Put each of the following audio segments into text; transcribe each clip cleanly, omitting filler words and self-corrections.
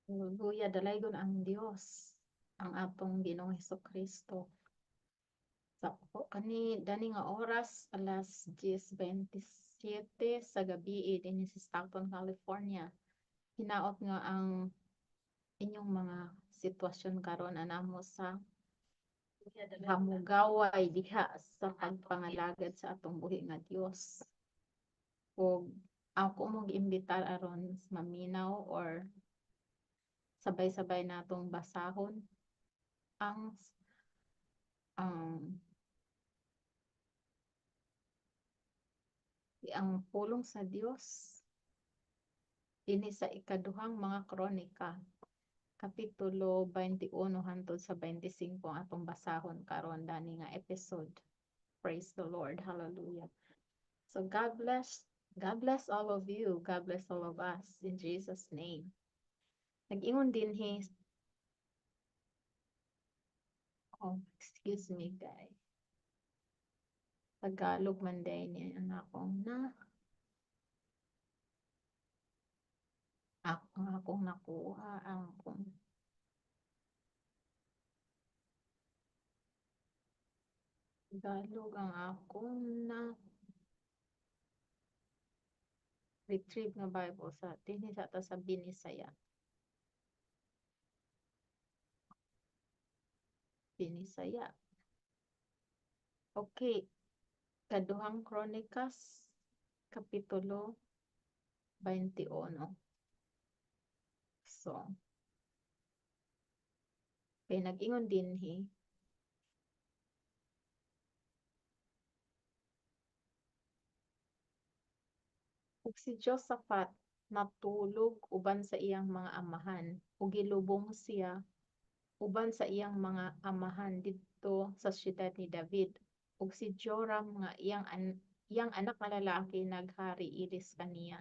Hallelujah, dalaygon ang Dios, ang atong Ginoong Hesukristo. Sa kani dani nga oras alas 10:27 sa gabii dinhi sa Stockton, California. Hinaot nga ang inyong mga sitwasyon karon anamo sa hamugaway diha sa pagpangalagad sa atong buhi nga Dios. Ug ako mong imbitar aron maminaw or sabay-sabay natong basahon ang ang ang pulong sa Dios dinhi sa ikaduhang mga kronika kapitulo 21 hangtod sa 25 ang atong basahon karon dani nga episode. Praise the Lord. Hallelujah. So God bless all of you. God bless all of us in Jesus name. Nag-ingon dinhi, oh, excuse me guys. Tagalog man day ni ang akong akong nakuha ang akong Tagalog ang akong na retrieve nga Bible sa dinhi sa ta sa Binisaya. Binisaya. Okay, kaduhang Kronikas kapitulo 21. So, kay nag-ingon dinhi ug si Josaphat natulog uban sa iyang mga amahan ug gilubong siya uban sa iyang mga amahan didto sa siyudad ni David ug si Joram nga iyang anak nga lalaki naghari iris kaniya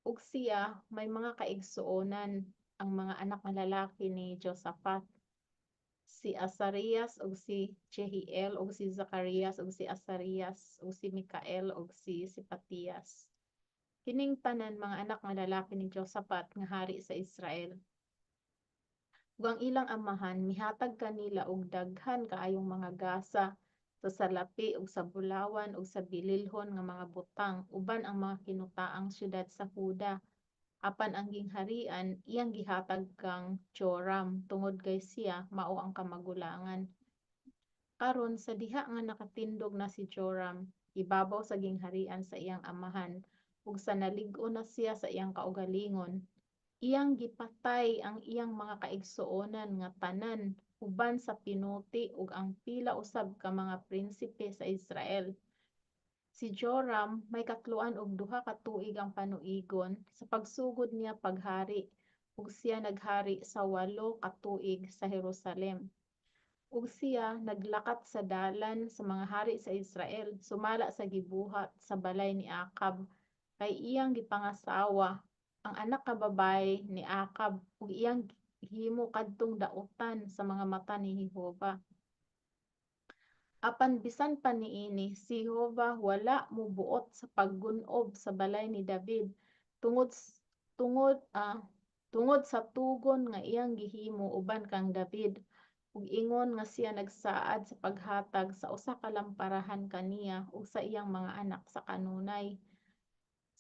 ug siya may mga kaigsuonan ang mga anak nga lalaki ni Josaphat si Azarias ug si Jehiel ug si Zacarias ug si Azarias ug si Mikael ug si Sepatias. Kining tanan mga anak nga lalaki ni Josaphat nga hari sa Israel. Ug ang ilang amahan mihatag kanila og daghan kaayong mga gasa sa salapi ug sa bulawan ug sa bililhon nga mga butang uban ang mga kinutaang syudad sa Huda. Apan ang gingharian iyang gihatag kang Joram tungod kay siya mao ang kamagulangan. Karon sa diha nga nakatindog na si Joram ibabaw sa gingharian sa iyang amahan ug sa nalig-o na siya sa iyang kaugalingon iyang gipatay ang iyang mga kaigsuonan nga tanan uban sa pinuti ug ang pila usab ka mga prinsipe sa Israel. Si Joram may katluan og 2 ka tuig ang panuigon sa pagsugod niya paghari ug siya naghari sa 8 ka tuig sa Jerusalem. Ug siya naglakat sa dalan sa mga hari sa Israel sumala sa gibuhat sa balay ni Akab kay iyang gipangasawa ang anak ka babaye ni Akab ug iyang himo kadtong dautan sa mga mata ni Jehova. Apan bisan pa niini si Jehova wala mobuot sa paggun-ob sa balay ni David tungod tungod tungod sa tugon nga iyang gihimo uban kang David ug ingon nga siya nagsaad sa paghatag sa usa ka lamparahan kaniya ug sa iyang mga anak sa kanunay.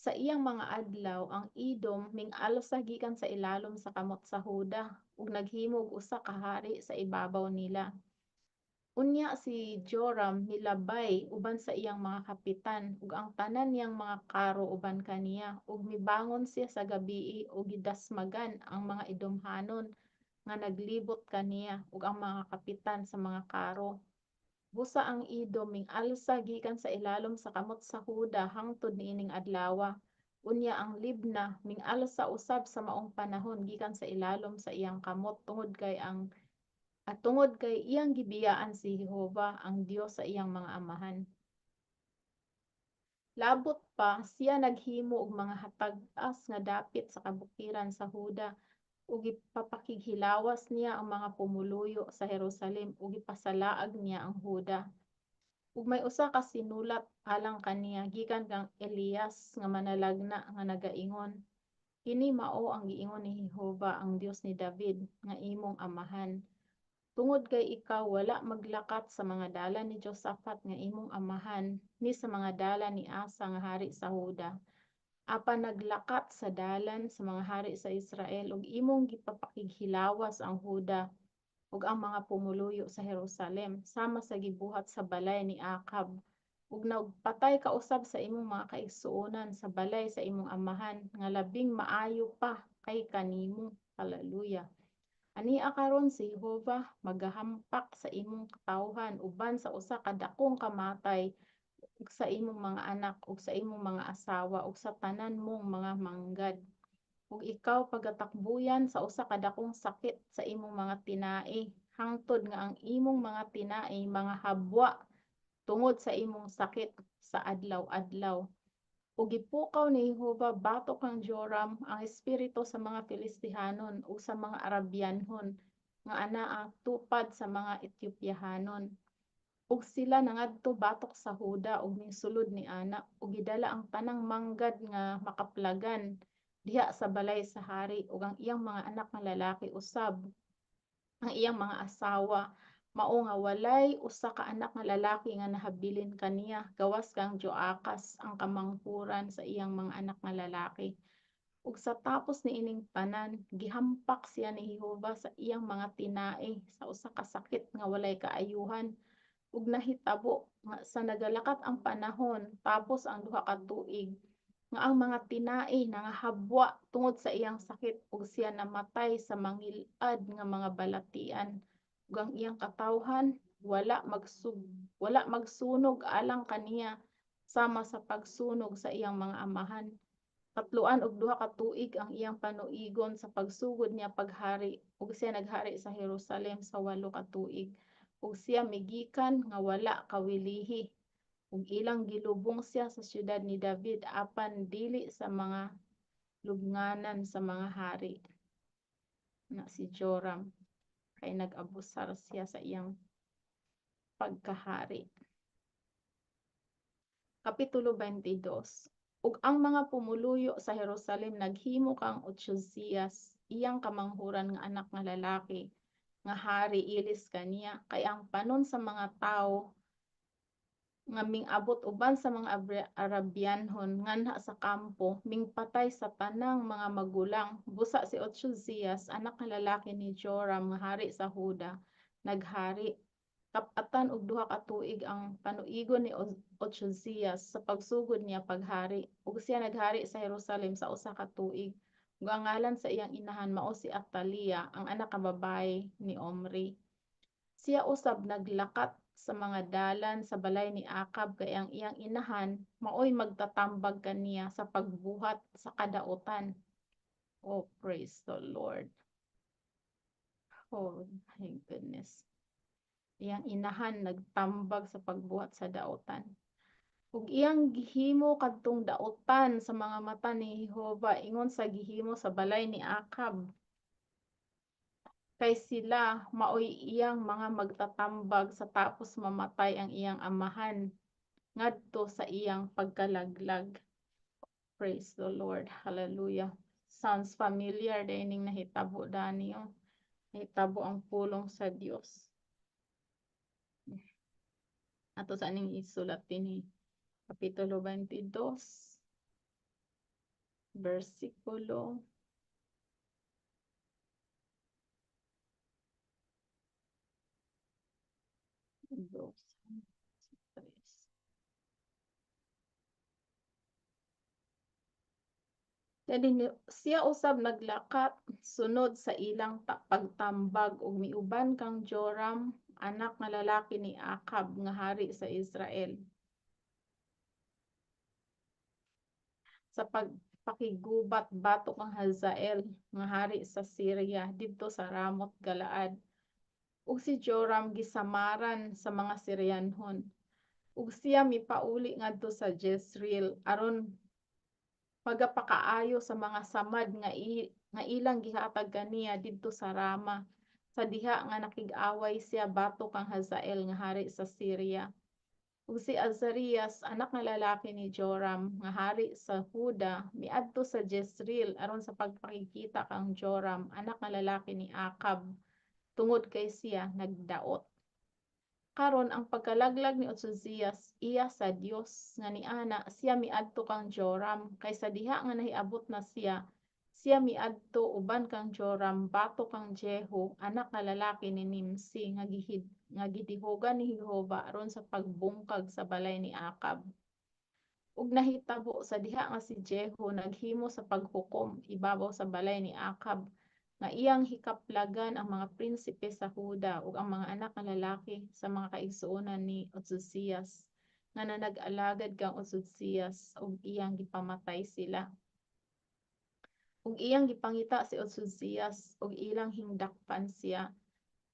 Sa iyang mga adlaw ang Edom ming-alsa gikan sa ilalom sa kamot sa Huda ug naghimo og usa ka hari sa ibabaw nila. Unya si Joram milabay uban sa iyang mga kapitan ug ang tanan niyang mga karo uban kaniya ug mibangon siya sa gabii ug gidasmagan ang mga Edomhanon nga naglibot kaniya ug ang mga kapitan sa mga karo. Busa ang Edom ming-alsa gikan sa ilalom sa kamot sa Huda hangtod niining adlawa. Unya ang Libna ming-alsa usab sa maong panahon gikan sa ilalom sa iyang kamot tungod kay iyang gibiyaan si Jehova ang Dios sa iyang mga amahan. Labot pa siya naghimo og mga hatag-as nga dapit sa kabukiran sa Huda ug ipapakighilawas niya ang mga pumuluyo sa Jerusalem ug ipasalaag niya ang Huda. Ug may usa ka sinulat alang kaniya gikan kang Elias nga manalagna nga nagaingon Kini mao ang giingon ni Jehova ang Dios ni David nga imong amahan. Tungod kay ikaw wala maglakat sa mga dalan ni Josaphat nga imong amahan, ni sa mga dalan ni Asa nga hari sa Huda. Apan naglakat sa dalan sa mga hari sa Israel ug imong gipapakighilawas ang Huda ug ang mga pumuluyo sa Jerusalem sama sa gibuhat sa balay ni Akab ug nagpatay ka usab sa imong mga kaigsuonan sa balay sa imong amahan nga labing maayo pa kay kanimo. Hallelujah. Ania karon si Jehovah magahampak sa imong katawhan uban sa usa ka dakong kamatay ug sa imong mga anak ug sa imong mga asawa ug sa tanan mong mga manggad. Ug ikaw pagatakbuyan sa usa ka dakong sakit sa imong mga tinai hangtod nga ang imong mga tinai mga habwa tungod sa imong sakit sa adlaw-adlaw. Ug gipukaw ni Jehova batok kang Joram ang espiritu sa mga Filistihanon ug sa mga Arabianhon nga anaa tupad sa mga Etiyopyahanon. Ug sila nangadto batok sa Huda ug misulod ni ana ug gidala ang tanang manggad nga makaplagan diha sa balay sa hari ug ang iyang mga anak nga lalaki usab ang iyang mga asawa mao nga walay usa ka anak nga lalaki nga nahabilin kaniya gawas kang Joakas ang kamanghuran sa iyang mga anak nga lalaki. Ug sa tapos niining tanan gihampak siya ni Jehova sa iyang mga tinai sa usa ka sakit nga walay kaayuhan ug nahitabo nga sa nagalakat ang panahon tapos ang duha ka tuig nga ang mga tinai nangahabwa tungod sa iyang sakit ug siya namatay sa mangil-ad nga mga balatian ug ang iyang katawhan wala magsunog alang kaniya sama sa pagsunog sa iyang mga amahan. Katloan og duha ka tuig ang iyang panuigon sa pagsugod niya paghari ug siya naghari sa Jerusalem sa 8 ka tuig ug siya migikan nga wala kawilihi ug ilang gilubong siya sa siyudad ni David apan dili sa mga lubnganan sa mga hari na si Joram kay nag-abusar siya sa iyang pagkahari. Kapitulo 22. Ug ang mga pumuluyo sa Jerusalem naghimo kang Otsiyas iyang kamanghuran nga anak nga lalaki nga hari ilis kaniya kay ang panon sa mga tawo nga ming-abot uban sa mga Arabianhon nganha sa kampo mingpatay sa tanang mga magulang busa si Otsiyas anak nga lalaki ni Joram nga hari sa Huda naghari. Kap-atan og duha ka tuig ang panuigon ni Otsiyas sa pagsugod niya paghari ug siya naghari sa Jerusalem sa usa ka tuig ug ang ngalan sa iyang inahan mao si Atalia ang anak ka babaye ni Omri. Siya usab naglakat sa mga dalan sa balay ni Akab kay ang iyang inahan maoy magtatambag kaniya sa pagbuhat sa kadautan. Oh, praise the Lord. Oh my goodness. Iyang inahan nagtambag sa pagbuhat sa dautan. Ug iyang gihimo kadtong dautan sa mga mata ni Jehova ingon sa gihimo sa balay ni Akab. Kay sila maoy iyang mga magtatambag sa tapos mamatay ang iyang amahan ngadto sa iyang pagkalaglag. Praise the Lord. Hallelujah. Sounds familiar dining nahitabo dani oh. Nahitabo ang pulong sa Dios. Ato sa aning isulat dinhi Kapitulo 22 versikulo 2, 3. Kani siya usab naglakat sunod sa ilang pagtambag ug miuban kang Joram anak nga lalaki ni Akab nga hari sa Israel. Sa pagpakigubat batok ang Hazael nga hari sa Syria didto sa Ramot Galaad. Ug si Joram gisamaran sa mga Syrianhon. Ug siya mipauli ngadto sa Jezreel aron magapakaayo sa mga samad nga ilang gihatag kaniya didto sa Rama sa diha nga nakig-away siya batok kang Hazael nga hari sa Syria. Ug si Azarias anak nga lalaki ni Joram nga hari sa Huda miadto sa Jezreel aron sa pagpakikita kang Joram anak nga lalaki ni Akab tungod kay siya nagdaot. Karon ang pagkalaglag ni Otzoziyas iya sa Dios nga niana siya miadto kang Joram kaysa diha nga nahiabot na siya miadto uban kang Joram batok kang Jehu anak nga lalaki ni Nimsi nga gidihogan ni Jehova aron sa pagbungkag sa balay ni Akab. Ug nahitabo sa diha nga si Jehu naghimo sa paghukom ibabaw sa balay ni Akab nga iyang hikaplagan ang mga prinsipe sa Huda ug ang mga anak nga lalaki sa mga kaigsuonan ni Otzoziyas nga nanag-alagad kang Otzoziyas ug iyang gipamatay sila. Ug iyang gipangita si Otzoziyas ug ilang hingdakpan siya.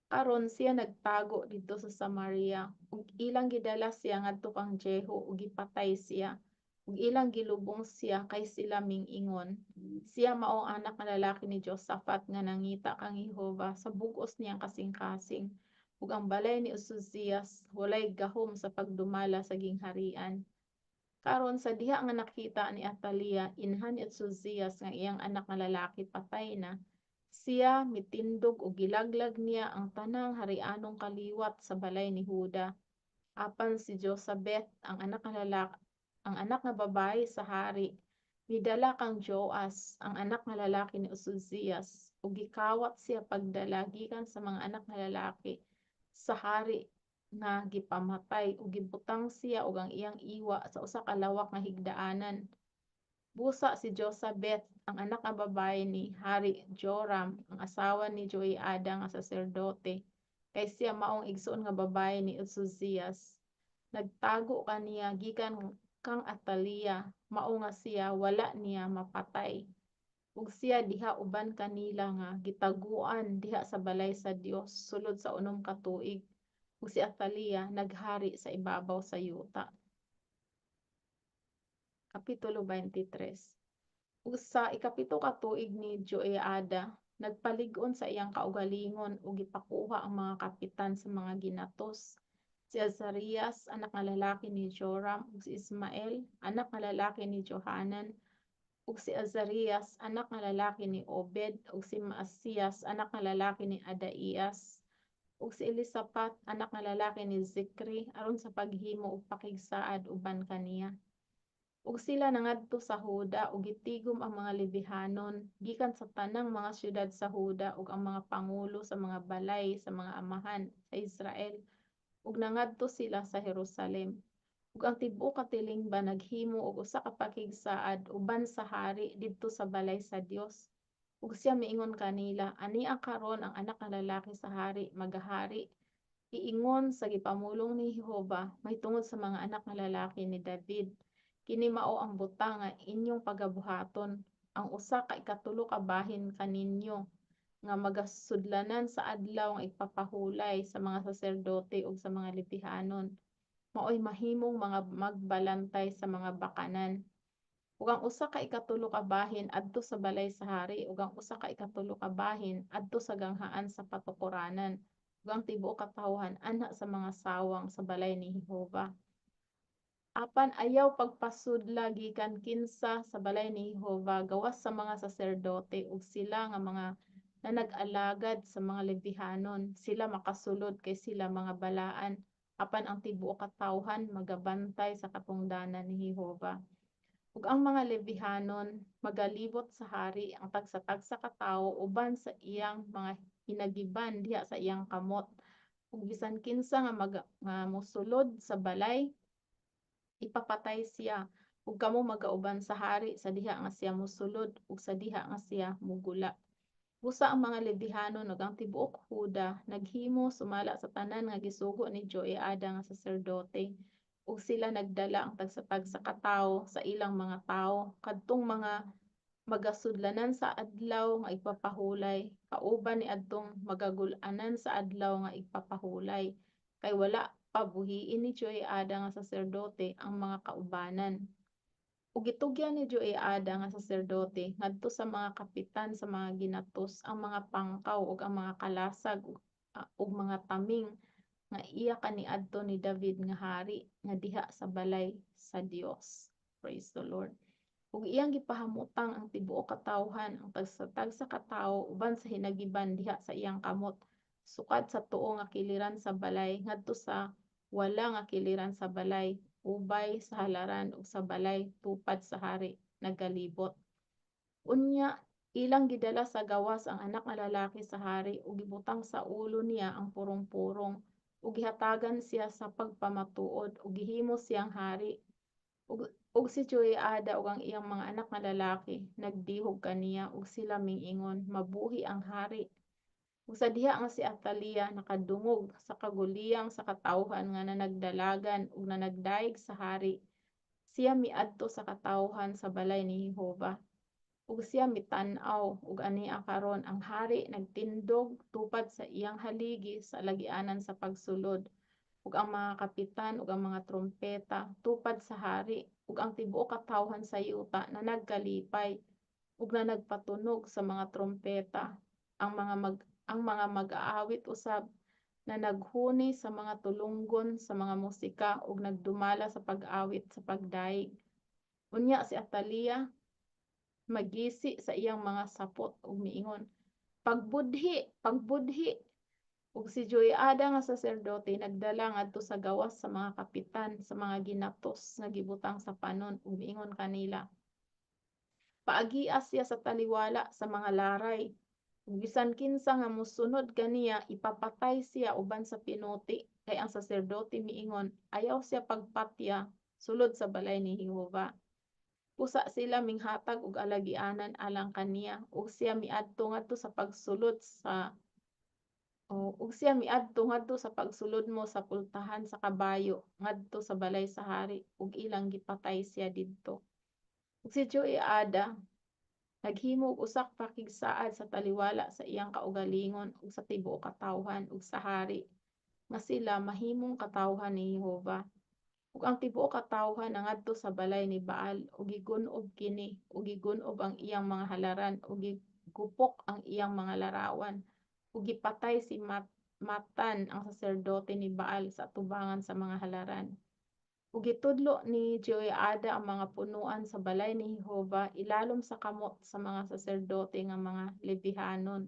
Karon siya nagtago didto sa Samaria ug ilang gidala siya ngadto kang Jehu ug gipatay siya. Ug ilang gilubong siya kay sila ming-ingon. Siya mao ang anak nga lalaki ni Josaphat nga nangita kang Jehova sa bug-os niyang kasing-kasing. Ug ang balay ni Uzzias walay gahom sa pagdumala sa gingharian. Karon sa diha nga nakita ni Atalia inhan ni Uzzias nga iyang anak nga lalaki patay na, siya mitindog ug gilaglag niya ang tanang harianong kaliwat sa balay ni Huda. Apan si Josabeth ang anak nga babae sa hari midala kang Joas ang anak nga lalaki ni Uzzias ug gikawat siya pagdala gikan sa mga anak nga lalaki sa hari nga gipamatay ug gibutang siya ug ang iyang iwa sa usa ka lawak nga higdaanan. Busa si Josabeth ang anak nga babae ni Hari Joram ang asawa ni Joiada nga saserdote kay siya maong igsoon nga babae ni Uzzias. Nagtago kaniya gikan kang Atalia mao nga siya wala niya mapatay. Ug siya diha uban kanila nga gitaguan diha sa balay sa Dios sulod sa unom ka tuig. Ug si Atalia naghari sa ibabaw sa yuta. Kapitulo 23. Ug sa ikapito ka tuig ni Joiada nagpalig-on sa iyang kaugalingon ug gipakuha ang mga kapitan sa mga ginatos. Si Azarias anak nga lalaki ni Joram ug si Ismael anak nga lalaki ni Johanan ug si Azarias anak nga lalaki ni Obed ug si Maasiyas anak nga lalaki ni Adaias ug si Elisaphat anak nga lalaki ni Zikri aron sa paghimo ug pakigsaad uban kaniya. Ug sila nangadto sa Huda ug gitigom ang mga Lebihanon gikan sa tanang mga syudad sa Huda ug ang mga pangulo sa mga balay sa mga amahan sa Israel ug nangadto sila sa Jerusalem. Ug ang tibuok ka tilingban naghimo og usa ka pakigsaad uban sa hari didto sa balay sa Dios. Ug siya miingon kanila, ania karon ang anak nga lalaki sa hari magahari. Iingon sa gipamulong ni Jehova mahitungod sa mga anak nga lalaki ni David. Kini mao ang butang nga inyong pagabuhaton, ang usa ka ikatulo ka bahin kaninyo nga magasudlanan sa adlaw nga ipapahulay sa mga saserdote ug sa mga Lebihanon. Maoy mahimong mga magbalantay sa mga bakanan. Ug ang usa ka ikatulo ka bahin adto sa balay sa hari ug ang usa ka ikatulo ka bahin adto sa ganghaan sa patukoranan ug ang tibuok ka tawhan anha sa mga sawang sa balay ni Jehova. Apan ayaw pagpasudla gikan kinsa sa balay ni Jehova gawas sa mga saserdote ug sila nga mga nanag-alagad sa mga Lebihanon sila makasulod kay sila mga balaan apan ang tibuok ka tawhan magabantay sa katungdanan ni Jehova. Ug ang mga Lebihanon magalibot sa hari ang tagsa-tagsa ka tawo uban sa iyang mga hinagiban diha sa iyang kamot. Ug bisan kinsa nga mosulod sa balay ipapatay siya ug kamo magauban sa hari sa diha nga siya mosulod ug sa diha nga siya mogula. Busa ang mga Lebihanon ug ang tibuok Huda naghimo sumala sa tanan nga gisugo ni Joiada nga saserdote ug sila nagdala ang tagsa-tagsa ka tawo sa ilang mga tawo kadtong mga magasudlanan sa adlaw nga igpapahulay kauban ni adtong magagul-anan sa adlaw nga igpapahulay kay wala pa buhiin ni Joiada nga saserdote ang mga kaubanan. Ug gitugyan ni Joiada nga saserdote ngadto sa mga kapitan sa mga ginatos ang mga pangkaw ug ang mga kalasag ug mga taming nga iya kaniadto ni David nga hari nga diha sa balay sa Dios. Praise the Lord. Ug iyang gipahamutang ang tibuok katawhan ang tagsa katawo uban sa hinagiban diha sa iyang kamot sukad sa tuo nga kiliran sa balay ngadto sa wala nga kiliran sa balay ubay sa halaran ug sa balay tupad sa hari nagalibot. Unya ilang gidala sa gawas ang anak nga lalaki sa hari ug gibutang sa ulo niya ang purong-purong ug gihatagan siya sa pagpamatuod ug gihimo siyang hari. Ug si Joiada ug ang iyang mga anak nga lalaki nagdihog kaniya ug sila ming-ingon, "Mabuhi ang hari." Ug sa diha nga si Atalia nakadungog sa kaguliyang sa katawhan nga nanagdalagan ug nanagdaig sa hari, siya miadto sa katawhan sa balay ni Jehova. Ug siya mitan-aw ug ania karon ang hari nagtindog tupad sa iyang haligi sa lagianan sa pagsulod ug ang mga kapitan ug ang mga trompeta tupad sa hari ug ang tibuok katawhan sa yuta na nagkalipay ug na nagpatunog sa mga trompeta ang mga mag-aawit usab na naghuni sa mga tulunggon sa mga musika ug nagdumala sa pag-awit sa pagdaig. Unya si Atalia magisi sa iyang mga sapot ug miingon, "Pagbudhi, pagbudhi." Ug si Joiada nga saserdote nagdala ngadto sa gawas sa mga kapitan sa mga ginatos nga gibutang sa panon ug miingon kanila, "Paagias siya sa taliwala sa mga laray, ug bisan kinsa nga mosunod kaniya ipapatay siya uban sa pinuti." Kay ang saserdote miingon, ayaw siya pagpatya sulod sa balay ni Jehova. Pusa sila minghatag og alagianan alang kaniya ug siya miadto ngadto sa pagsulod sa ug siya miadto ngadto sa pagsulod mo sa pultahan sa kabayo ngadto sa balay sa hari ug ilang gipatay siya didto. Ug si Joiada naghimo og usa ka pakigsaad sa taliwala sa iyang kaugalingon ug sa tibuok katawhan ug sa hari nga sila mahimong katawhan ni Jehova. Ug ang tibuok katawhan nangadto sa balay ni Baal ug gigun-ob kini ug gigun-ob ang iyang mga halaran ug gigupok ang iyang mga larawan ug gipatay si Matan ang saserdote ni Baal sa atubangan sa mga halaran. Ug gitudlo ni Jehoiada ang mga punuan sa balay ni Jehova ilalom sa kamot sa mga saserdote nga mga Levihanon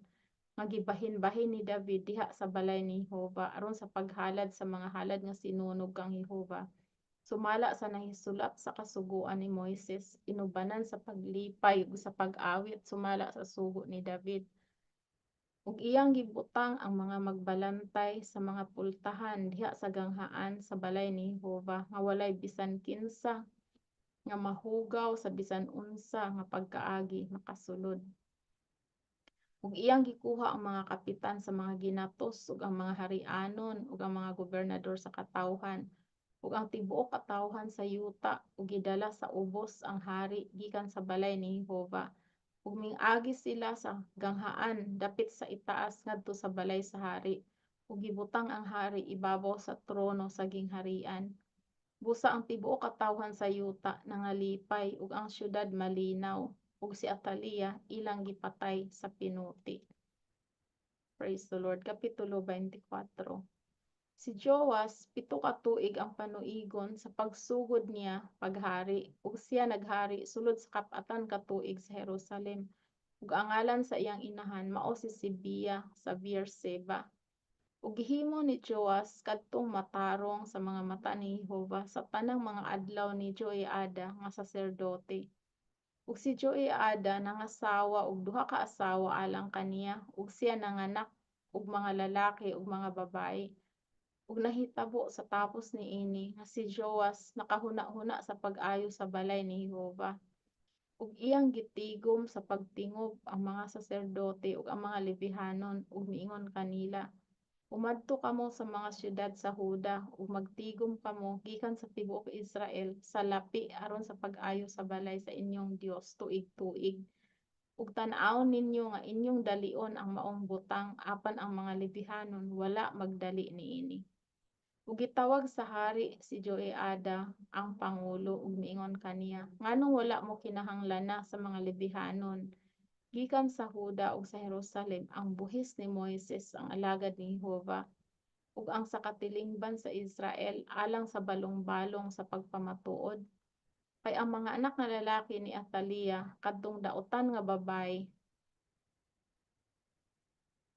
nga gibahin-bahin ni David diha sa balay ni Jehova aron sa paghalad sa mga halad nga sinunog kang Jehova. Sumala sa nahisulat sa kasugoan ni Moises, inubanan sa paglipay ug sa pag-awit sumala sa sugo ni David. Ug iyang gibutang ang mga magbalantay sa mga pultahan diha sa ganghaan sa balay ni Jehova nga walay bisan kinsa nga mahugaw sa bisan unsa nga pagkaagi makasulod. Ug iyang gikuha ang mga kapitan sa mga ginatos ug ang mga harianon ug ang mga gobernador sa katawhan ug ang tibuok katawhan sa yuta ug gidala sa ubos ang hari gikan sa balay ni Jehova ug ming-agi sila sa ganghaan dapit sa itaas ngadto sa balay sa hari ug gibutang ang hari ibabaw sa trono sa gingharian. Busa ang tibuok katawhan sa yuta nangalipay ug ang syudad malinaw ug si Atalia ilang gipatay sa pinuti. Praise the Lord. Kapitulo 24. Si Joas 7 ka tuig ang panuigon sa pagsugod niya paghari ug siya naghari sulod sa kap-atan ka tuig sa Jerusalem ug ang ngalan sa iyang inahan mao si Sibiya sa Beerseba. Ug gihimo ni Joas kadtong matarong sa mga mata ni Jehova sa tanang mga adlaw ni Joiada nga saserdote. Ug si Joiada nangasawa og duha ka asawa alang kaniya ug siya nanganak og mga lalaki ug mga babaye. Ug nahitabo sa tapos niini nga si Joas nakahuna-huna sa pag-ayo sa balay ni Jehova. Ug iyang gitigom sa pagtingob ang mga saserdote ug ang mga Levihanon ug miingon kanila, "Umadto kamo sa mga syudad sa Huda ug magtigom kamo gikan sa tibuok Israel sa lapi aron sa pag-ayo sa balay sa inyong Dios tuig-tuig. Ug tan-awon ninyo nga inyong dalion ang maong butang apan ang mga Levihanon wala magdali niini." Ug gitawag sa hari si Joiada ang pangulo ug miingon kaniya, "Nganong wala mo kinahanglan sa mga Levihanon gikan sa Huda ug sa Jerusalem ang buhis ni Moises ang alagad ni Jehova ug ang sa katilingban sa Israel alang sa balong-balong sa pagpamatuod. Kay ang mga anak nga lalaki ni Atalia kadtong daotan nga babay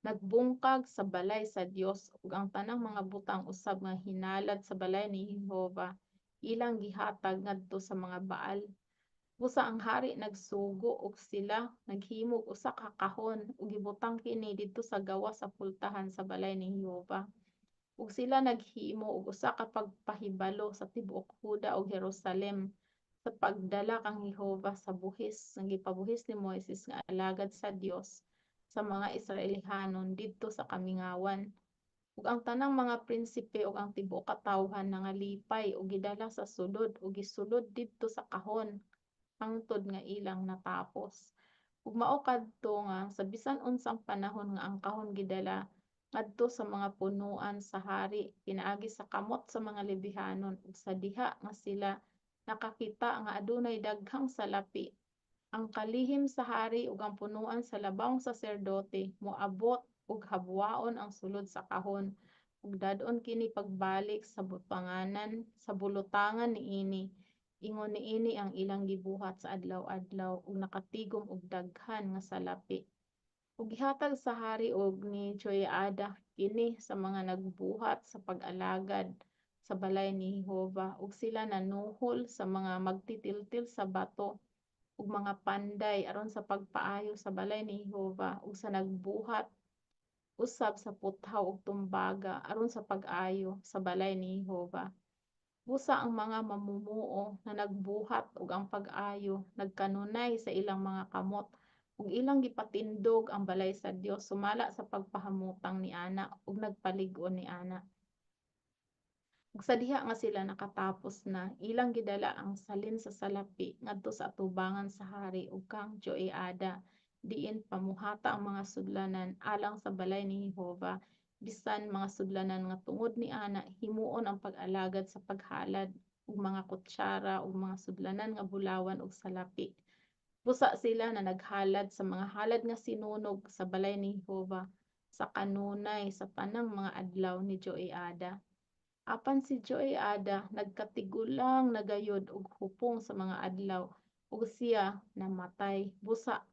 nagbungkag sa balay sa Dios ug ang tanang mga butang usab nga hinalad sa balay ni Jehova ilang gihatag ngadto sa mga Baal. Busa ang hari nagsugo ug sila naghimog usa ka kahon ug gibutang kini didto sa gawas sa pultahan sa balay ni Jehova. Ug sila naghimo og usa ka pagpahibalo sa tibuok Huda ug Jerusalem sa pagdala kang Jehova sa buhis nga gipabuhis ni Moises nga alagad sa Dios sa mga Israelihanon didto sa kamingawan. Ug ang tanang mga prinsipe ug ang tibuok katawhan nangalipay ug gidala sa sulod ug gisulod didto sa kahon hangtod nga ilang natapos. Ug mao kadto nga sa bisan unsang panahon nga ang kahon gidala ngadto sa mga punuan sa hari pinaagi sa kamot sa mga Lebihanon ug sa diha nga sila nakakita nga adunay daghang salapi. Ang kalihim sa hari ug ang punuan sa labawng saserdote moabot ug habwaon ang sulod sa kahon ug dadon kini pagbalik sa bulutangan niini. Ingon niini ang ilang gibuhat sa adlaw-adlaw ug nakatigom og daghan nga salapi. Ug gihatag sa hari og ni Joiada kini sa mga nagbuhat sa pag-alagad sa balay ni Jehova ug sila nanuhol sa mga magtitiltil sa bato ug mga panday aron sa pagpaayo sa balay ni Jehova ug sa nagbuhat usab sa puthaw ug tumbaga aron sa pag-ayo sa balay ni Jehova. Busa ang mga mamumuo na nagbuhat ug ang pag-ayo nagkanunay sa ilang mga kamot ug ilang gipatindog ang balay sa Dios sumala sa pagpahamutang ni ana ug nagpalig-on ni ana. Ug sa diha nga sila nakatapos na ilang gidala ang salin sa salapi ngadto sa atubangan sa hari ug kang Joiada diin pamuhata ang mga sudlanan alang sa balay ni Jehova bisan mga sudlanan nga tungod ni ana himuon ang pag-alagad sa paghalad ug mga kutsara ug mga sudlanan nga bulawan ug salapi. Busa sila na naghalad sa mga halad nga sinunog sa balay ni Jehova sa kanunay sa tanang mga adlaw ni Joiada. Apan si Joiada nagkatigulang nagayod og hupong sa mga adlaw ug siya namatay busa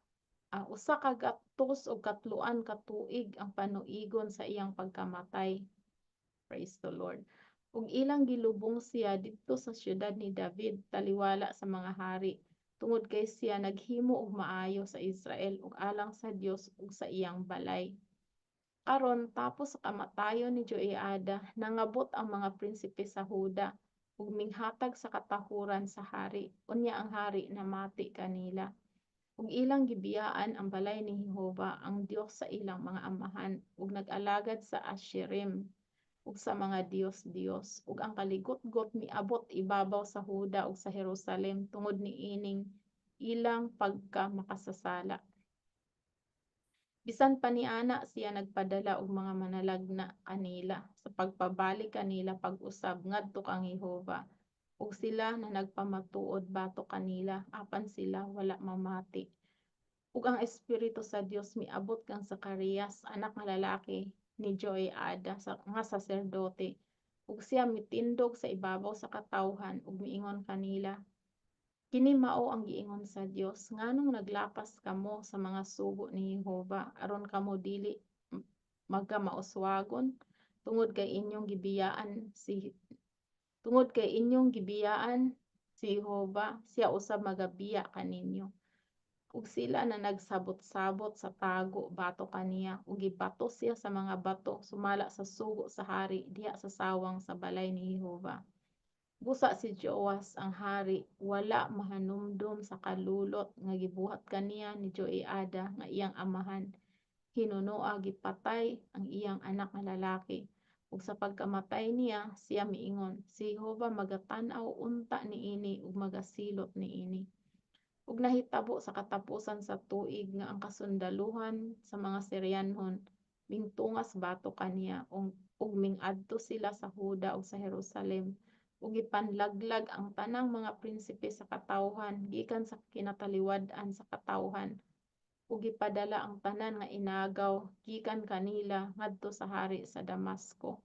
usa ka gatos ug katluan ka tuig ang panuigon sa iyang pagkamatay. Praise the Lord. Ug ilang gilubong siya didto sa siyudad ni David taliwala sa mga hari tungod kay siya naghimo og maayo sa Israel ug alang sa Dios ug sa iyang balay. Karon tapos sa kamatayon ni Joiada nangabot ang mga prinsipe sa Huda ug minghatag sa katahuran sa hari unya ang hari namati kanila ug ilang gibiyaan ang balay ni Jehova ang Dios sa ilang mga amahan ug nag-alagad sa Asherim ug sa mga Diyos-Diyos ug ang kaligot-got miabot ibabaw sa Huda ug sa Jerusalem tungod niining ilang pagka makasasala. Bisan pa niana siya nagpadala og mga manalagna kanila sa pagpabalik kanila pag-usab ngadto kang Jehova ug sila na nagpamatuod batok kanila apan sila wala mamati. Ug ang espiritu sa Dios miabot kang Zacarias anak nga lalaki ni Joiada nga saserdote ug siya mitindog sa ibabaw sa katawhan ug miingon kanila, kini mao ang giingon sa Dios nganong naglapas kamo sa mga sugo ni Jehova aron kamo dili magkamauswagon tungod kay inyong gibiyaan si Jehova siya usab magabiya kaninyo. Ug sila na nagsabot-sabot sa tago bato kaniya ug gibato siya sa mga bato sumala sa sugo sa hari diha sa sawang sa balay ni Jehova. Busa si Joas ang hari wala mahanumdum sa kalulot nga gibuhat kaniya ni Joiada nga iyang amahan. Hinunoa gipatay ang iyang anak nga lalaki. Ug sa pagkamatay niya siya miingon, si Jehova magatan-aw unta niini ug magasilot niini. Ug nahitabo sa katapusan sa tuig nga ang kasundaluhan sa mga Syrianhon mingtungas batok kaniya ug ming-adto sila sa Huda ug sa Jerusalem ug gipanlaglag ang tanang mga prinsipe sa katawhan gikan sa kinataliwad-an sa katawhan ug gipadala ang tanan nga inagaw gikan kanila ngadto sa hari sa Damasco.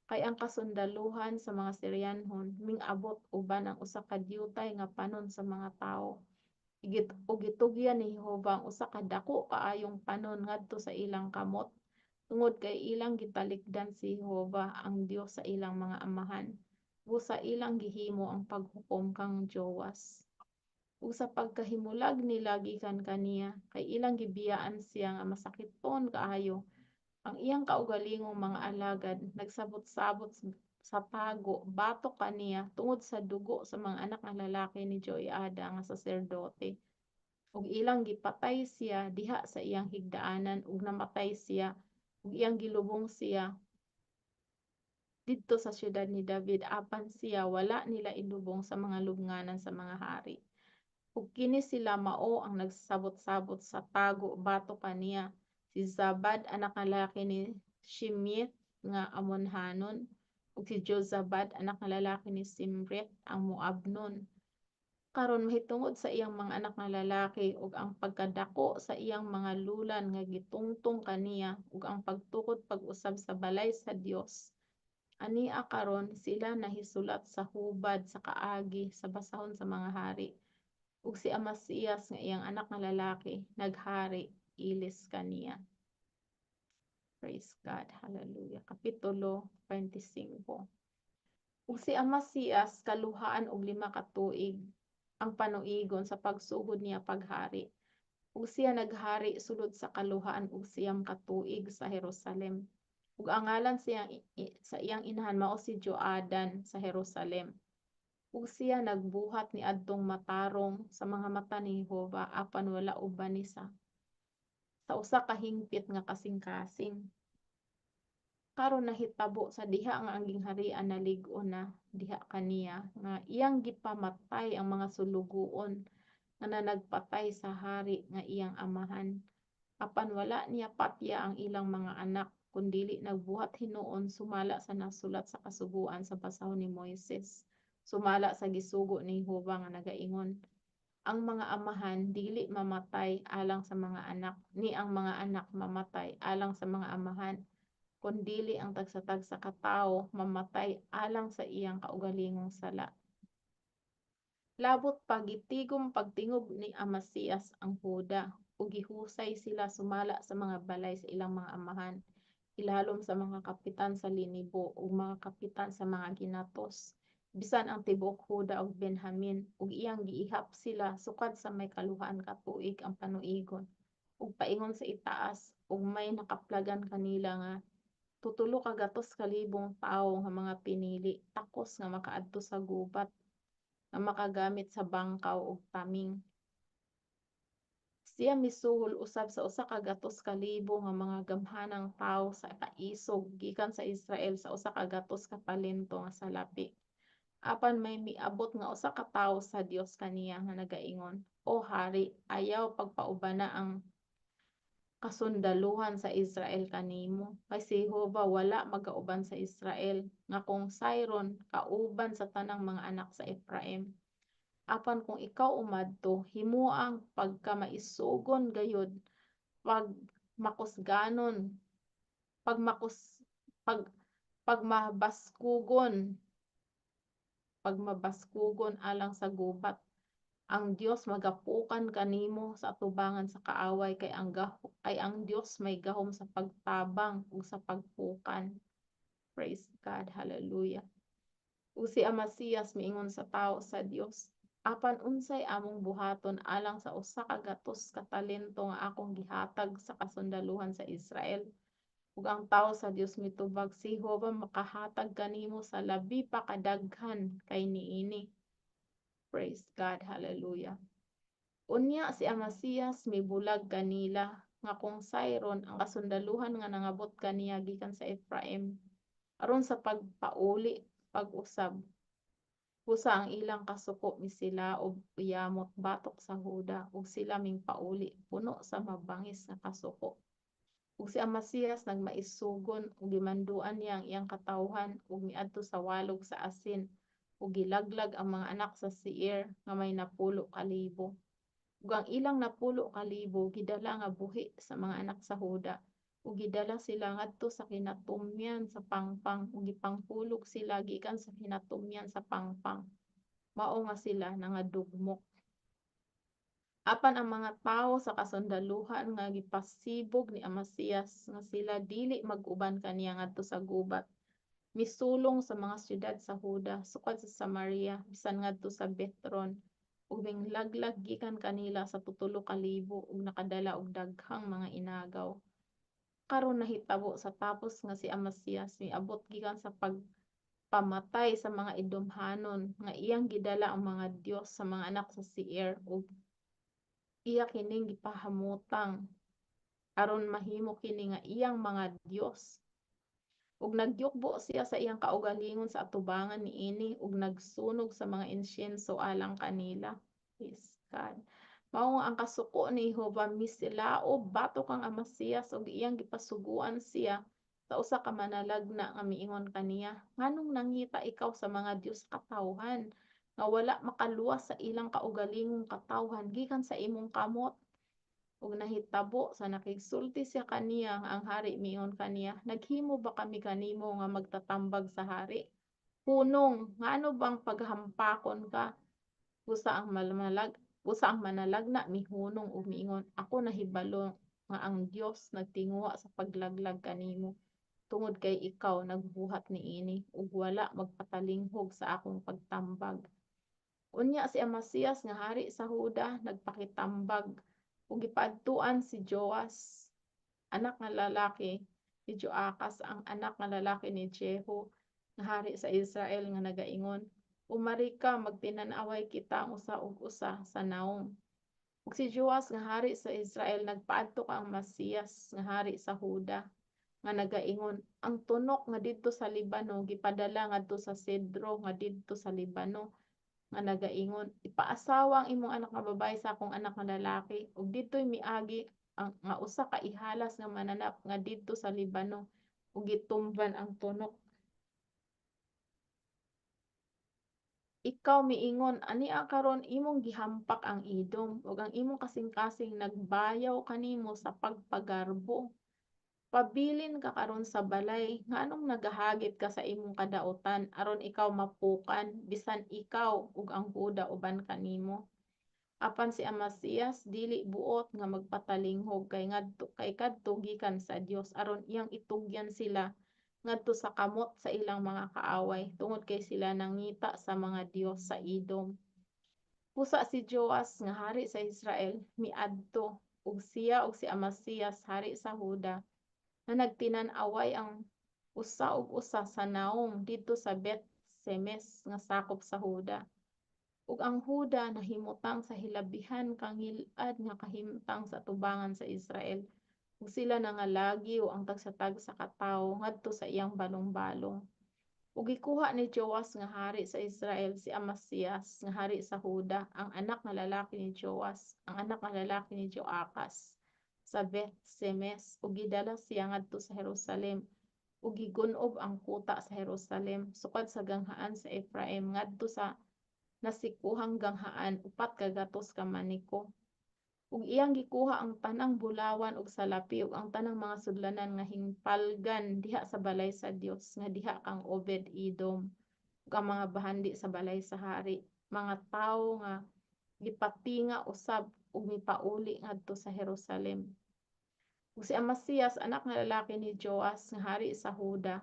Kay ang kasundaluhan sa mga Syrianhon ming-abot uban ang usa ka diyutay nga panon sa mga tawo. Ug gitugyan ni Jehova ang usa ka dako kaayong panon ngadto sa ilang kamot, tungod kay ilang gitalikdan si Jehova ang Dios sa ilang mga amahan, ug sa ilang gihimo ang paghukom kang Jowas. Ug sa pagkahimulag nila gikan kaniya, kay ilang gibiyaan siya nga masakiton kaayo, ang iyang kaugalingong mga alagad nagsabot-sabot sa tago batok kaniya tungod sa dugo sa mga anak nga lalaki ni Joiada nga saserdote. Ug ilang gipatay siya diha sa iyang higdaanan ug namatay siya, ug iyang gilubong siya didto sa siyudad ni David apan siya wala nila ilubong sa mga lubnganan sa mga hari. Ug kini sila mao ang nagsabot-sabot sa tago batok kaniya: si Zabad anak nga lalaki ni Shimith nga Amonhanon, ug si Jozabad anak nga lalaki ni Simrit ang Moabnon. Karon mahitungod sa iyang mga anak nga lalaki ug ang pagkadako sa iyang mga lulan nga gitungtong kaniya ug ang pagtukod pag-usab sa balay sa Dios, ania karon sila nahisulat sa hubad sa kaagi sa basahon sa mga hari. Ug si Amasias nga iyang anak nga lalaki naghari ilis kaniya. Praise God, hallelujah. Kapitulo 25. Ug si Amasias kaluhaan og 5 ka tuig ang panuigon sa pagsugod niya paghari. Ug siya naghari sulod sa kaluhaan og 9 ka tuig sa Jerusalem. Ug ang ngalan sa iyang inahan mao si Joadan sa Jerusalem. Ug siya nagbuhat niadtong matarong sa mga mata ni Jehova apan wala uban ni sa usa ka hingpit nga kasing-kasing. Karon nahitabo sa diha nga ang gingharian nalig-on na diha kaniya nga iyang gipamatay ang mga sulugoon nga nagpatay sa hari nga iyang amahan. Apan wala niya patya ang ilang mga anak, kundili nagbuhat hinuon sumala sa nasulat sa kasugoan sa basahon ni Moises, sumala sa gisugo ni Jehova nga nagaingon: ang mga amahan dili mamatay alang sa mga anak, ni ang mga anak mamatay alang sa mga amahan, kundili ang tagsa-tagsa ka tawo mamatay alang sa iyang kaugalingong sala. Labot pa gitigom pagtingob ni Amasias ang Huda, ug gihusay sila sumala sa mga balay sa ilang mga amahan, ilalom sa mga kapitan sa linibo ug mga kapitan sa mga ginatos, bisan ang tibuok Huda ug Benjamin, ug iyang giihap sila sukad sa may kaluhaan ka tuig ang panuigon, ug paingon sa itaas, ug may nakaplagan kanila nga tutulo ka gatos ka libong tawo nga mga pinili takos nga makaadto sa gubat nga makagamit sa bangkaw ug taming. Siya misuhol usab sa usa ka gatos ka libo nga mga gamhanang tawo sa kaisog gikan sa Israel sa usa ka gatos ka talento nga salapi. Apan may miabot nga usa ka tawo sa Dios kaniya nga nagaingon: "O hari, ayaw pagpaubana ang kasundaluhan sa Israel kanimo, kay si Jehova wala magauban sa Israel, nga kung sayron kauban sa tanang mga anak sa Efraim. Apan kung ikaw umadto, himuang pagkamaisugon gayud, pagmakusganon, pagmakus pag pagmabaskugon, pagmabaskugon alang sa gubat. Ang Dios magapukan kanimo sa atubangan sa kaaway, kay ang Dios may gahom sa pagtabang ug sa pagpukan." Praise God, hallelujah. Ug si Amasias miingon sa tawo sa Dios: "Apan unsay among buhaton alang sa usa ka gatos ka talento nga akong gihatag sa kasundaluhan sa Israel?" Ug ang tawo sa Dios mitubag: "Si Jehova makahatag kanimo sa labi pa kadaghan kay niini." Praise God, hallelujah. Unya si Amasias mibulag kanila nga kung sayron ang kasundaluhan nga nangabot kaniya gikan sa Efraim aron sa pagpauli pag-usab, busa ang ilang kasuko misilaob uyamot batok sa Huda, ug sila mingpauli puno sa mabangis nga kasuko. Ug si Amasias nagmaisugon ug gimanduan niya ang iyang katawhan ug miadto sa walog sa asin, ug gilaglag ang mga anak sa Seir nga may napulo ka libo. Ug ang ilang napulo ka libo gidala nga buhi sa mga anak sa Huda, ug gidala sila ngadto sa kinatumyan sa pangpang ug gipangpulog sila gikan sa kinatumyan sa pangpang. Mao nga sila nangadugmok. Apan ang mga tawo sa kasundaluhan nga gipasibog ni Amasias nga sila dili mag-uban kaniya ngadto sa gubat, misulong sa mga siyudad sa Huda sukad sa Samaria bisan ngadto sa Betron ug minglaglag gikan kanila sa tutulo ka libo ug nakadala og daghang mga inagaw. Karon nahitabo sa tapos nga si Amasias miabot gikan sa pagpamatay sa mga Edomhanon nga iyang gidala ang mga Dios sa mga anak sa Seir ug iya kining gipahamutang aron mahimo kini nga iyang mga Dios. Ug nagyukbo siya sa iyang kaugalingon sa atubangan niini ug nagsunog sa mga insyenso alang kanila. Praise God. Mao nga ang kasuko ni Jehova misilaob batok kang Amasias ug iyang gipasuguan siya sa usa ka manalagna nga miingon kaniya, "Nganong nangita ikaw sa mga Dios katawhan nga wala makaluwas sa ilang kaugalingong katawhan gikan sa imong kamot?" Ug nahitabo sa nakigsulti siya kaniya nga ang hari miingon kaniya, "Naghimo ba kami kanimo nga magtatambag sa hari? Hunong, ngano bang paghampakon ka?" Busa ang busa ang manalagna mihunong ug miingon, "Ako nahibalo nga ang Dios nagtinguha sa paglaglag kanimo, tungod kay ikaw nagbuhat niini ug wala magpatalinghog sa akong pagtambag." Unya si Amasias nga hari sa Huda nagpakitambag ug gipaadtuan si Joas, anak nga lalaki ni Joakas, ang anak nga lalaki ni Jehu nga hari sa Israel nga nagaingon, "Umari ka magtinan-away kita usa ug usa sa naong." Ug si Joas nga hari sa Israel nagpaadto kang Amasias nga hari sa Huda nga nagaingon, "Ang tunok nga didto sa Libano gipadala ngadto sa Cedro nga didto sa Libano nga nagaingon, ipaasawa ang imong anak nga babaye sa akong anak nga lalaki ug didto'y miagi ang nga usa ka ihalas nga mananap nga didto sa Libano ug gitumban ang tunok. Ikaw miingon, ania karon imong gihampak ang Edom ug ang imong kasing-kasing nagbayaw kanimo sa pagpagarbo. Pabilin ka karon sa balay, nganong nagahagit ka sa imong kadautan aron ikaw mapukan bisan ikaw ug ang Huda uban kanimo. Apan si Amasias dili buot nga magpatalinghog kay kadto gikan sa Dios aron iyang itugyan sila ngadto sa kamot sa ilang mga kaaway tungod kay sila nangita sa mga Dios sa Edom. Pusa si Joas nga hari sa Israel miadto ug siya ug si Amasias hari sa Huda na nagtinan-away ang usa ug usa sa naong didto sa Bet-Semes nga sakop sa Huda. Ug ang Huda nahimutang sa hilabihan kang ngil-ad nga kahimtang sa atubangan sa Israel. Ug sila nangalagiw ang tagsa-tagsa ka tawo ngadto sa iyang balong-balong. Ug gikuha ni Joas nga hari sa Israel si Amasias nga hari sa Huda, ang anak nga lalaki ni Joas, ang anak nga lalaki ni Joakas sa Beth-Semes ug gidala siya ngadto sa Jerusalem ug gigunob ang kuta sa Jerusalem sukad sa ganghaan sa Efraim ngadto sa nasikuhang ganghaan 4 ka maniko. Ug iyang gikuha ang tanang bulawan ug salapi ug ang tanang mga sudlanan nga hingpalgan diha sa balay sa Dios nga diha kang Obed-Edom ug ang mga bahandi sa balay sa hari, mga tawo nga gipatinga usab ug mipauli ngadto sa Jerusalem. Ug si Amasias anak nga lalaki ni Joas nga hari sa Huda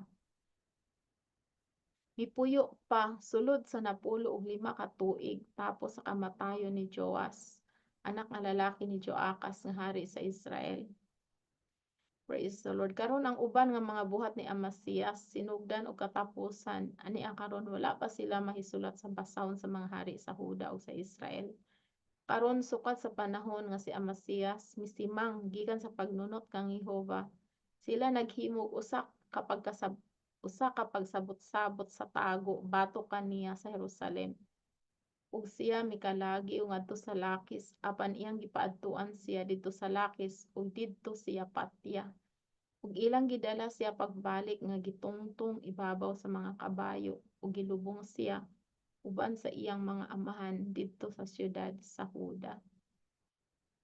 mipuyo pa sulod sa 15 ka tuig tapos sa kamatayon ni Joas, anak nga lalaki ni Joakas nga hari sa Israel. Praise the Lord. Karon ang uban nga mga buhat ni Amasias sinugdan og katapusan, ani ang karon wala pa sila mahisulat sa basahon sa mga hari sa Huda ug sa Israel. Karon sukad sa panahon nga si Amasias misimang gikan sa pagnunot kang Jehova, sila naghimo og usa ka pagsabot-sabot sa tago batok kaniya sa Jerusalem. Ug siya mikalagi ug ngadto sa Lakis apan iyang gipaadtuan siya didto sa Lakis ug didto siya patya. Ug ilang gidala siya pagbalik nga gitungtong ibabaw sa mga kabayo ug gilubong siya uban sa iyang mga amahan didto sa siyudad sa Huda.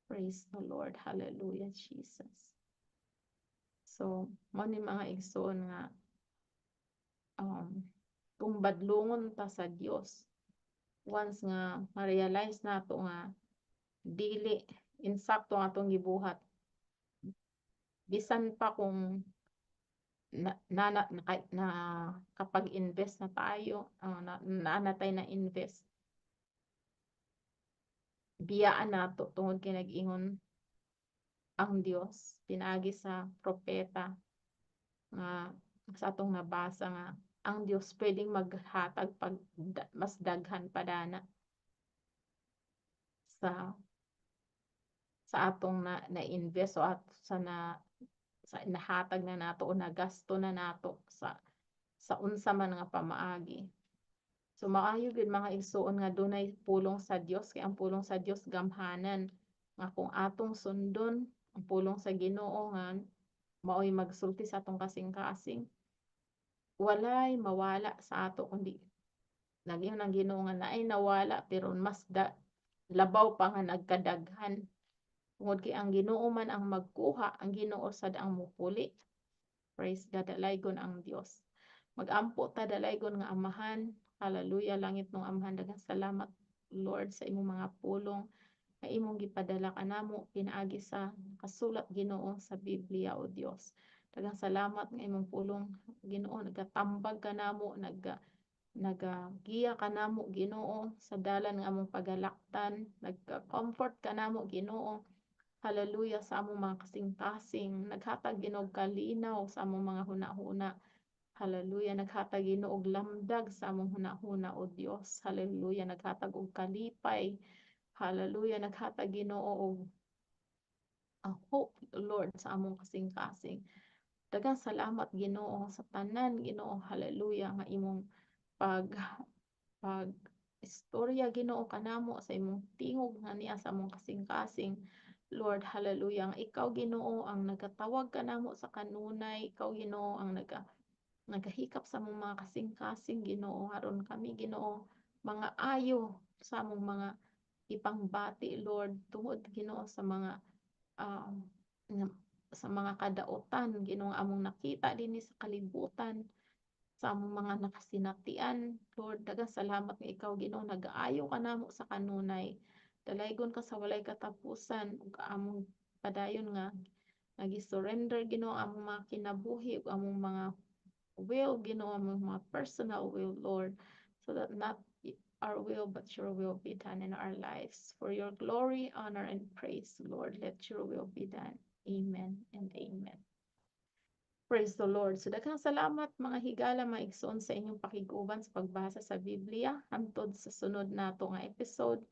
Praise the Lord. Hallelujah, Jesus. So mao ni mga igsoon nga kung badlongon ta sa Dios, once nga ma-realize nato nga dili insakto ang atong gibuhat, bisan pa kung nakapag-invest na tayo, naa na tay na-invest, biyaan nato tungod kay nag-ingon ang Dios pinaagi sa propeta nga sa atong nabasa nga ang Dios puwedeng maghatag pag mas daghan pa dana sa atong na-invest o at sa nahatag na nato o nagasto na nato sa unsa man nga pamaagi. So maayo gid mga igsoon nga dunay pulong sa Dios, kay ang pulong sa Dios gamhanan, nga kung atong sundon ang pulong sa Ginoo nga mao'y magsulti sa atong kasing-kasing, walay mawala sa ato kundi nag-ingon ang Ginoo nga naay nawala pero mas labaw pa nga nagkadaghan. Tungod kay ang Ginoo man ang magkuha, ang Ginoo sad ang mupuli. Praise God, dalaygon ang Dios. Mag-ampo ta dalaygon nga Amahan, hallelujah, langit nung Amahan, daghang salamat Lord sa imong mga pulong nga imong gipadala kanamo pinaagi sa kasulat Ginoo sa Biblia o Dios. Daghang salamat nga imong pulong Ginoo, nagatambag kanamo, nagagiya kanamo Ginoo sa dalan nga among pagalaktan, nagka-comfort kanamo Ginoo. Hallelujah sa among mga kasing-kasing, naghatag Ginoo og kalinaw sa among mga hunahuna. Hallelujah, naghatag Ginoo og lamdag sa among hunahuna o Dios. Hallelujah, naghatag og kalipay. Hallelujah, naghatag Ginoo og hope Lord sa among kasing-kasing. Daghang salamat Ginoo sa tanan Ginoo. Hallelujah nga imong pag istorya Ginoo kanamo sa imong tingog nga niya sa among kasing-kasing. Lord, hallelujah, nga ikaw Ginoo ang nagatawag kanamo sa kanunay, ikaw Ginoo ang nagahikap sa among mga kasing-kasing Ginoo, aron kami Ginoo mga ayo sa among mga ipangbati Lord, tungod Ginoo um, sa mga kadautan Ginoo among nakita dinhi sa kalibutan, sa among mga nakasinatian. Lord, daghang salamat nga ikaw Ginoo nag-aayo kanamo sa kanunay. Dalaygon ka sa walay katapusan ug among padayon nga nagi-surrender Ginoo among mga kinabuhi ug among mga will Ginoo, among mga personal will Lord, so that not our will but your will be done in our lives. For your glory, honor, and praise, Lord, let your will be done. Amen and amen. Praise the Lord. So daghang salamat mga higala, mga igsoon sa inyong pakiguban sa pagbasa sa Biblia. Hangtod sa sunod nato nga episode,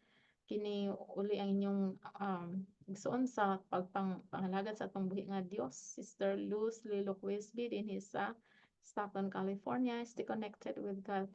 kini uli ang inyong igsoon sa panghalagad sa atong buhi nga Dios, Sister Luz Lilo Quisby dinhi sa Stockton, California. Stay connected with God.